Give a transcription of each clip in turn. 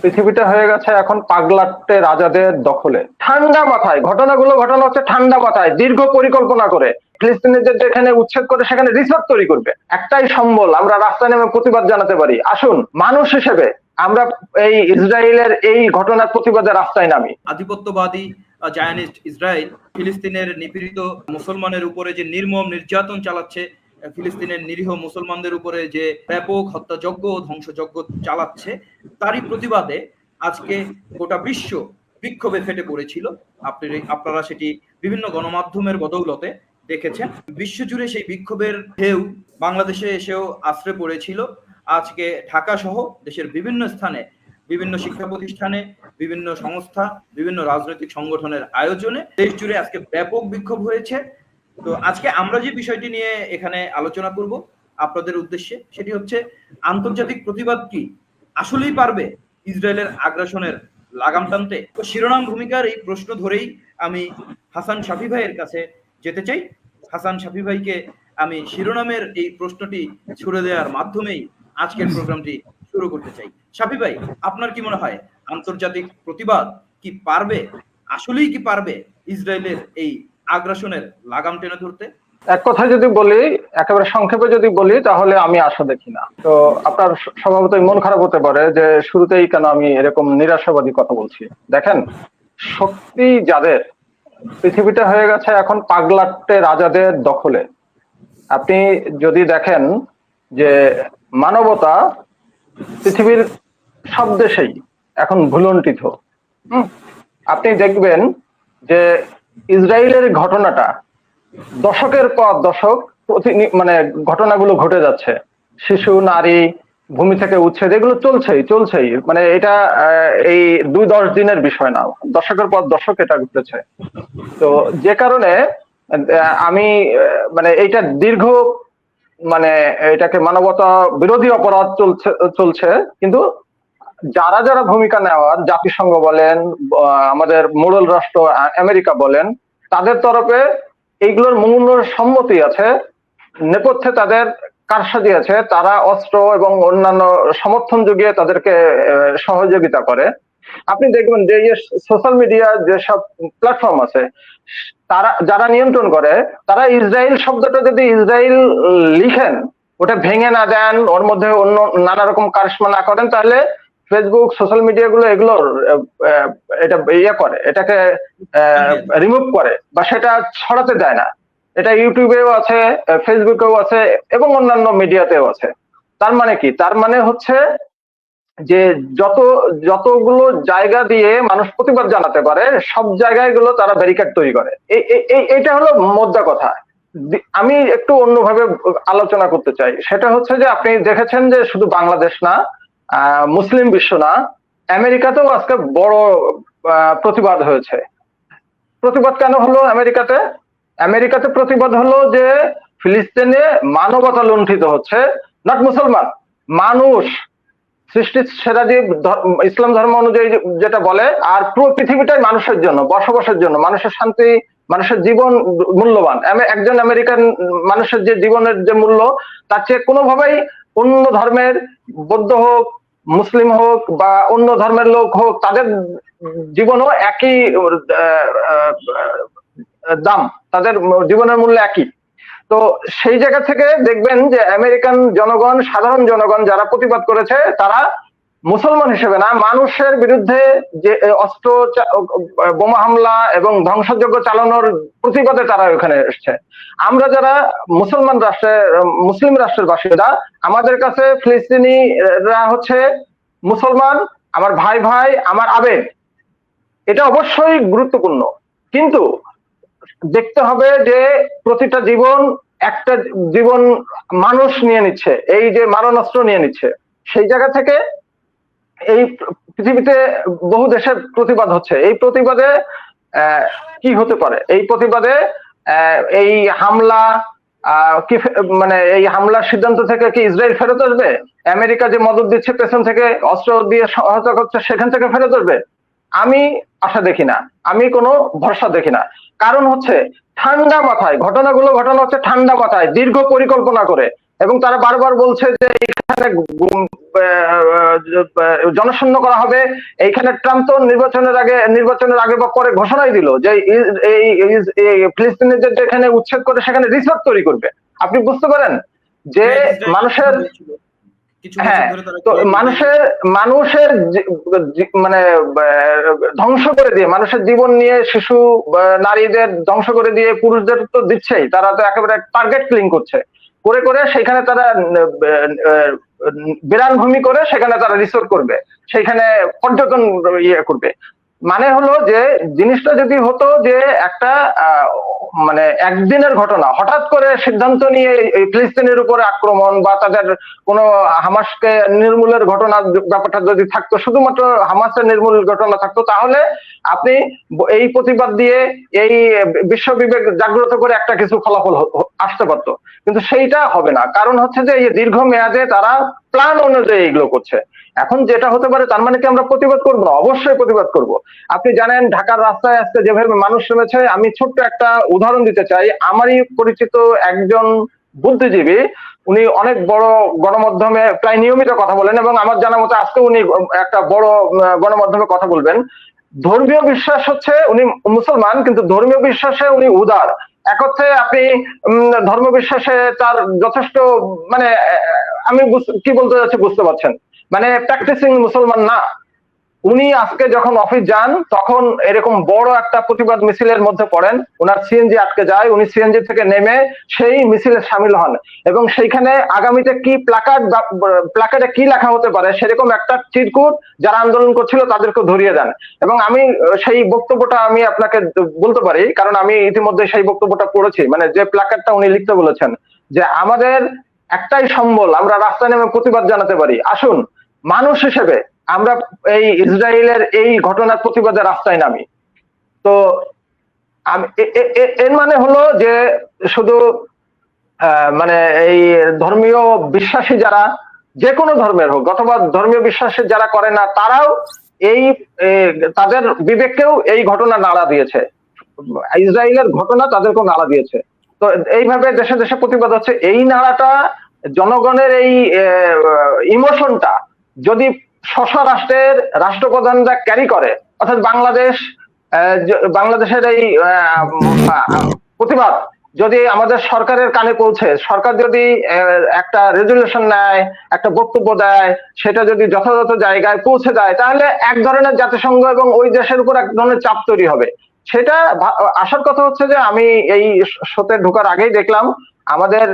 পৃথিবীটা হয়ে গেছে এখন পাগলাটে রাজাদের দখলে। ঠান্ডা মাথায় ঘটনাগুলো ঘটানো হচ্ছে, ঠান্ডা মাথায় দীর্ঘ পরিকল্পনা করে। ফিলিস্তিনিদের যেখানে উচ্ছেদ করে সেখানে রিসর্ট তৈরি করবে। একটাই সম্বল, আমরা রাস্তায় নেমে প্রতিবাদ জানাতে পারি। আসুন মানুষ হিসেবে আমরা এই ইসরায়েলের এই ঘটনার প্রতিবাদে রাস্তায় নামি। আধিপত্যবাদী জায়নিস্ট ইসরায়েল ফিলিস্তিনের নিপীড়িত মুসলমানের উপরে যে নির্মম নির্যাতন চালাচ্ছে, ফিলিস্তিনের নিরীহ মুসলমানদের উপরে যে ব্যাপক হত্যাযজ্ঞ ও ধ্বংসযজ্ঞ চালাচ্ছে, তারই প্রতিবাদে আজকে গোটা বিশ্ব বিক্ষোভে ফেটে পড়েছিল। আপনারা সেটি বিভিন্ন গণমাধ্যমের বদৌলতে দেখেছেন। বিশ্বজুড়ে সেই বিক্ষোভের ঢেউ বাংলাদেশে এসেও আশ্রে পড়েছিল। আজকে ঢাকা সহ দেশের বিভিন্ন স্থানে, বিভিন্ন শিক্ষা প্রতিষ্ঠানে, বিভিন্ন সংস্থা, বিভিন্ন রাজনৈতিক সংগঠনের আয়োজনে দেশ জুড়ে আজকে ব্যাপক বিক্ষোভ হয়েছে। তো আজকে আমরা যে বিষয়টি নিয়ে এখানে আলোচনা করব আপনাদের উদ্দেশ্যে, সেটি হচ্ছে আন্তর্জাতিক প্রতিবাদ কি আসলেই পারবে ইসরায়েলের আগ্রাসনের লাগাম টানতে? তো শিরোনাম ভূমিকার এই প্রশ্ন ধরেই আমি হাসান শাফি ভাইয়ের কাছে যেতে চাই। হাসান শাফি ভাইকে আমি শিরোনামের এই প্রশ্নটি ছুড়ে দেওয়ার মাধ্যমেই আজকের প্রোগ্রামটি শুরু করতে চাই। শাফি ভাই, আপনার কি মনে হয় আন্তর্জাতিক প্রতিবাদ কি পারবে, আসলেই কি পারবে ইসরায়েলের এই আগ্রাসনের লাগাম টেনে ধরতে? এক কথায় যদি বলি, একেবারে সংক্ষেপে যদি বলি, তাহলে আমি আশা দেখি না। তো আপনার স্বভাবতই মন খারাপ হতে পারে যে শুরুতেই কেন আমি এরকম নিরাশাবাদী কথা বলছি। দেখেন, শক্তি যাদের, পৃথিবীটা হয়ে গেছে এখন পাগলাটে রাজাদের দখলে। আপনি যদি দেখেন যে মানবতা পৃথিবীর সব দেশেই এখন ভুলুণ্ঠিত। আপনি দেখবেন যে ইসরায়েলের ঘটনাটা দশকের পর দশক মানে ঘটনাগুলো ঘটে যাচ্ছে। শিশু, নারী, ভূমি থেকে উচ্ছেদ, এগুলো চলছেই। মানে এটা এই 2-10 দিনের বিষয় না, দশকের পর দশক এটা ঘটেছে। তো যে কারণে আমি মানে এইটা দীর্ঘ, মানে এটাকে মানবতা বিরোধী অপরাধ চলছে। কিন্তু যারা যারা ভূমিকা নেওয়ার, জাতিসংঘ বলেন, আমাদের মোড়ল রাষ্ট্র আমেরিকা বলেন, তাদের তরফে এইগুলোর মূল সম্মতি আছে, নেপথ্যে তাদের কারসাজি আছে। তারা অস্ত্র এবং অন্যান্য সমর্থন যুগিয়ে তাদেরকে সহযোগিতা করে। আপনি দেখবেন যে সোশ্যাল মিডিয়া যেসব প্ল্যাটফর্ম আছে, তারা যারা নিয়ন্ত্রণ করে, তারা ইসরায়েল শব্দটা যদি ইসরায়েল লিখেন, ওটা ভেঙে না দেন, ওর মধ্যে অন্য নানা রকম কারিশমা না করেন, তাহলে ফেসবুক, সোশ্যাল মিডিয়া গুলো এগুলো এটা করে, এটাকে রিমুভ করে বা সেটা ছড়াতে দেয় না। এটা ইউটিউবেও আছে, ফেসবুকেও আছে এবং অন্যান্য মিডিয়াতেও আছে। তার মানে কি? তার মানে হচ্ছে যে যতগুলো জায়গা দিয়ে মানুষ প্রতিবাদ জানাতে পারে, সব জায়গায় গুলো তারা ব্যারিকেড তৈরি করে। এইটা হলো মোদ্দা কথা। আমি একটু অন্যভাবে আলোচনা করতে চাই। সেটা হচ্ছে যে আপনি দেখেছেন যে শুধু বাংলাদেশ না, মুসলিম বিশ্ব না, আমেরিকাতেও আজকে বড় প্রতিবাদ হয়েছে। প্রতিবাদ কেন হলো আমেরিকাতে? আমেরিকাতে প্রতিবাদ হলো যে ফিলিস্তিনে মানবতা লুণ্ঠিত হচ্ছে, নট মুসলমান, মানুষ। সৃষ্টির সেরা যে ইসলাম ধর্ম অনুযায়ী যেটা বলে, আর পুরো পৃথিবীটাই মানুষের জন্য, বসবাসের জন্য, মানুষের শান্তি, মানুষের জীবন মূল্যবান। একজন আমেরিকান মানুষের যে জীবনের যে মূল্য, তার চেয়ে কোনোভাবেই অন্য ধর্মের, বৌদ্ধ হোক, মুসলিম হোক বা অন্য ধর্মের লোক হোক, তাদের জীবনও একই দাম, তাদের জীবনের মূল্য একই। তো সেই জায়গা থেকে দেখবেন যে আমেরিকান জনগণ, সাধারণ জনগণ যারা প্রতিবাদ করেছে, তারা মুসলমান হিসেবে না, মানুষের বিরুদ্ধে যে অস্ত্র, বোমা হামলা এবং ধ্বংসযজ্ঞ চালানোর প্রতিবাদে তারা ওখানে এসছে। আমরা যারা মুসলমান রাষ্ট্রের, মুসলিম রাষ্ট্রের বাসিন্দা, আমাদের কাছে ফিলিস্তিনিরা হচ্ছে মুসলমান, আমার ভাই ভাই, আমার আবেগ। এটা অবশ্যই গুরুত্বপূর্ণ, কিন্তু দেখতে হবে যে প্রতিটা জীবন, একটা জীবন মানুষ নিয়ে নিচ্ছে, এই যে মারণাস্ত্র নিয়ে নিচ্ছে। সেই জায়গা থেকে এই পৃথিবীতে বহু দেশের প্রতিবাদ হচ্ছে। এই প্রতিবাদে কি হতে পারে? এই প্রতিবাদে এই হামলা কি, মানে এই হামলার সিদ্ধান্ত থেকে কি ইসরায়েল ফেরত আসবে? আমেরিকা যে মদদ দিচ্ছে, পেছন থেকে অস্ত্র দিয়ে সহায়তা করছে, সেখান থেকে ফেরত আসবে? আমি আশা দেখি না, আমি কোনো ভরসা দেখি না। কারণ হচ্ছে ঠান্ডা মাথায় ঘটনাগুলো ঘটানো হচ্ছে, ঠান্ডা মাথায় দীর্ঘ পরিকল্পনা করে। এবং তারা বারবার বলছে যে এখানে জনশূন্য করা হবে। এইখানে ট্রাম্প তো নির্বাচনের আগে বা পরে ঘোষণাই দিল যে ফিলিস্তিনিদের যেখানে উচ্ছেদ করে সেখানে রিসর্ট তৈরি করবে। আপনি বুঝতে পারেন যে হ্যাঁ, ইসরায়েল মানুষের, বলছিল কিছু বছর হ্যাঁ, ধরে তারা তো গৃহ যুদ্ধে মানুষের মানে ধ্বংস করে দিয়ে, মানুষের জীবন নিয়ে শিশু নারীদের ধ্বংস করে দিয়ে পুরুষদের তো দিচ্ছেই, তারা তো একেবারে টার্গেট কিলিং করছে, করে করে সেখানে তারা বিরান ভূমি করে সেখানে তারা রিসোর্ট করবে, সেখানে পর্যটন ইয়ে করবে। মানে হলো যে জিনিসটা যদি হতো যে একটা মানে একদিনের ঘটনা, হঠাৎ করে সিদ্ধান্ত নিয়ে এই ফিলিস্তিনের উপরে আক্রমণ বা তাদের কোনো হামাসকে নির্মূলের ঘটনা ব্যাপারটা যদি থাকতো, শুধুমাত্র হামাসের নির্মূল ঘটনা থাকতো, তাহলে আপনি এই প্রতিবাদ দিয়ে এই বিশ্ব বিবেক জাগ্রত করে একটা কিছু ফলাফল আসতে পারতো। কিন্তু সেইটা হবে না, কারণ হচ্ছে যে এই দীর্ঘ মেয়াদে তারা প্ল্যান অনুযায়ী এগুলো করছে। এখন যেটা হতে পারে, তার মানে কি আমরা প্রতিবাদ করবো না? অবশ্যই প্রতিবাদ করব। আপনি জানেন ঢাকার রাস্তায় আজকে যেভাবে মানুষ নেমেছে, আমি ছোট্ট একটা উদাহরণ দিতে চাই। আমারই পরিচিত একজন বুদ্ধিজীবী, উনি অনেক বড় গণমাধ্যমে প্রায় নিয়মিত কথা বলেন এবং আমার জানা মতো আজকে উনি একটা বড় গণমাধ্যমে কথা বলবেন। ধর্মীয় বিশ্বাস হচ্ছে, উনি মুসলমান কিন্তু ধর্মীয় বিশ্বাসে উনি উদার। এক অর্থে আপনি ধর্ম বিশ্বাসে তার যথেষ্ট মানে আমি কি বলতে যাচ্ছি বুঝতে পারছেন, মানে প্র্যাকটিসিং মুসলমান না। উনি আজকে যখন অফিস যান তখন এরকম বড় একটা প্রতিবাদ মিছিলের মধ্যে পড়েন, ওনার সিএনজি আটকে যায়, উনি সিএনজি থেকে নেমে সেই মিছিলে সামিল হন এবং সেইখানে আগামীতে কি প্লাকার্ডে কি লেখা হতে পারে সেরকম একটা চিরকুট যারা আন্দোলন করছিল তাদেরকে ধরিয়ে দেন। এবং আমি সেই বক্তব্যটা আমি আপনাকে বলতে পারি, কারণ আমি ইতিমধ্যে সেই বক্তব্যটা পড়েছি। মানে যে প্লাকার্ডটা উনি লিখতে বলেছেন যে আমাদের একটাই সম্বল, আমরা রাস্তায় নেমে প্রতিবাদ জানাতে পারি, আসুন মানুষ হিসেবে আমরা এই ইসরায়েলের এই ঘটনার প্রতিবাদে রাস্তায় নামি। তো এর মানে হলো যে শুধু মানে এই ধর্মীয় বিশ্বাসী যারা, যে কোনো ধর্মের হোক অথবা ধর্মীয় বিশ্বাসী যারা করে না, তারাও এই তাদের বিবেককেও এই ঘটনা নাড়া দিয়েছে, ইসরায়েলের ঘটনা তাদেরকেও নাড়া দিয়েছে। তো এইভাবে দেশে দেশে প্রতিবাদ হচ্ছে। এই নাড়াটা, জনগণের এই ইমোশনটা যদি স্ব রাষ্ট্রের রাষ্ট্রপ্রধানরা ক্যারি করে, অর্থাৎ বাংলাদেশের এই প্রতিবাদ যদি আমাদের সরকারের কানে পৌঁছে, সরকার যদি একটা রেজুলেশন নেয়, একটা বক্তব্য দেয়, সেটা যদি যথাযথ জায়গায় পৌঁছে দেয়, তাহলে এক ধরনের জাতিসংঘ এবং ওই দেশের উপর এক ধরনের চাপ তৈরি হবে। সেটা আসার কথা হচ্ছে যে আমি এই শোতে ঢোকার আগেই দেখলাম আমাদের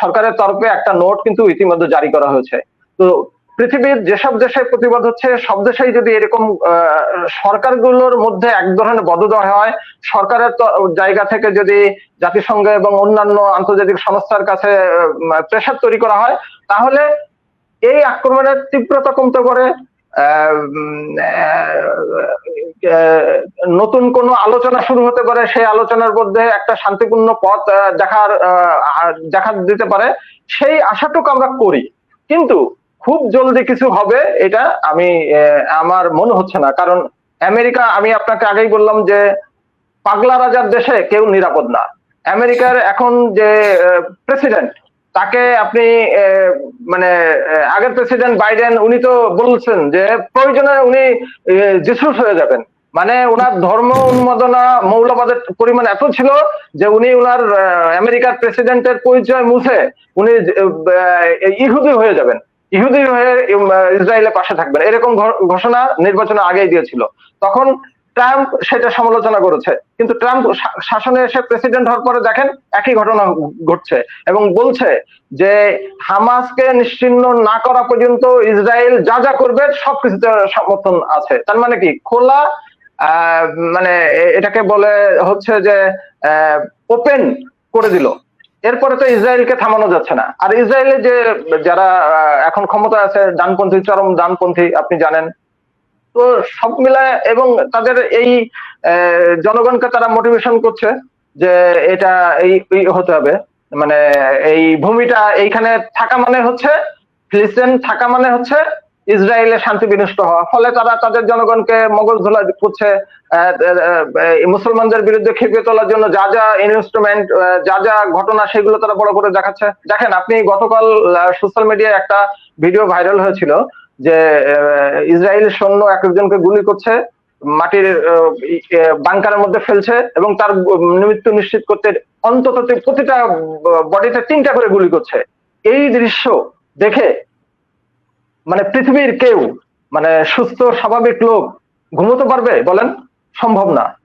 সরকারের তরফে একটা নোট কিন্তু ইতিমধ্যে জারি করা হয়েছে। তো পৃথিবীর যেসব দেশে প্রতিবাদ হচ্ছে সব দেশেই যদি এরকম সরকারগুলোর মধ্যে এক ধরনের বদোদয় হয়, সরকারের জায়গা থেকে যদি জাতিসংঘ এবং অন্যান্য আন্তর্জাতিক সংস্থার কাছে প্রেসার তৈরি করা হয়, তাহলে এই আক্রমণের তীব্রতা কমতে পারে। নতুন কোনো আলোচনা শুরু হতে পারে, সেই আলোচনার মধ্যে একটা শান্তিপূর্ণ পথ দেখা দিতে পারে, সেই আশাটুকু আমরা করি। কিন্তু খুব জলদি কিছু হবে এটা আমি আমার মনে হচ্ছে না, কারণ আমেরিকা, আমি আপনাকে আগেই বললাম যে পাগলা রাজার দেশে কেউ নিরাপদ না। আমেরিকার এখন যে প্রেসিডেন্ট, তাকে আপনি মানে আগের প্রেসিডেন্ট বাইডেন, উনি তো বলছেন যে প্রয়োজনে উনি জিসুস হয়ে যাবেন। মানে ওনার ধর্ম উন্মাদনা, মৌলবাদের পরিমাণ এত ছিল যে উনি ওনার আমেরিকার প্রেসিডেন্টের পরিচয় মুছে উনি ইহুদি হয়ে যাবেন, ইহুদি হয়ে ইসরায়েলের পাশে থাকবেন, এরকম ঘোষণা নির্বাচনের আগেই দিয়েছিল। তখন ট্রাম্প সেটা সমালোচনা করেছে, কিন্তু ট্রাম্প শাসনে এসে প্রেসিডেন্ট হওয়ার পরে দেখেন একই ঘটনা ঘটছে এবং বলছে যে হামাসকে নিশ্চিহ্ন না করা পর্যন্ত ইসরায়েল যা যা করবে সবকিছুতে সমর্থন আছে। তার মানে কি, খোলা মানে এটাকে বলে হচ্ছে যে ওপেন করে দিল। এরপরে তো ইসরায়েলকে থামানো যাচ্ছে না। আর ইসরায়েলের যে যারা এখন ক্ষমতা আছে, ডানপন্থী, চরম ডানপন্থী, আপনি জানেন, তো সব মিলায় এবং তাদের এই জনগণকে তারা মোটিভেশন করছে যে এটা এই হতে হবে, মানে এই ভূমিটা এইখানে থাকা মানে হচ্ছে, ফিলিস্তিন থাকা মানে হচ্ছে ইসরায়েলের শান্তি বিনষ্ট হওয়া। ফলে তারা তাদের জনগণকে মগজ ধোলা করছে মুসলমানদের বিরুদ্ধে খেপিয়ে তোলার জন্য যা যা ইনস্ট্রুমেন্ট, যা যা ঘটনা, সেগুলো তারা বড় করে দেখাচ্ছে। দেখেন, আপনি গতকাল সোশ্যাল মিডিয়ায় একটা ভিডিও ভাইরাল হয়েছিল যে ইসরায়েল সৈন্য একজনকে গুলি করছে, মাটির বাংকারের মধ্যে ফেলছে এবং তার মৃত্যু নিশ্চিত করতে অন্তত প্রতিটা বডিতে 3টা করে গুলি করছে। এই দৃশ্য দেখে মানে পৃথিবীর কেউ, মানে সুস্থ স্বাভাবিক লোক ঘুমোতে পারবে বলেন? সম্ভব না।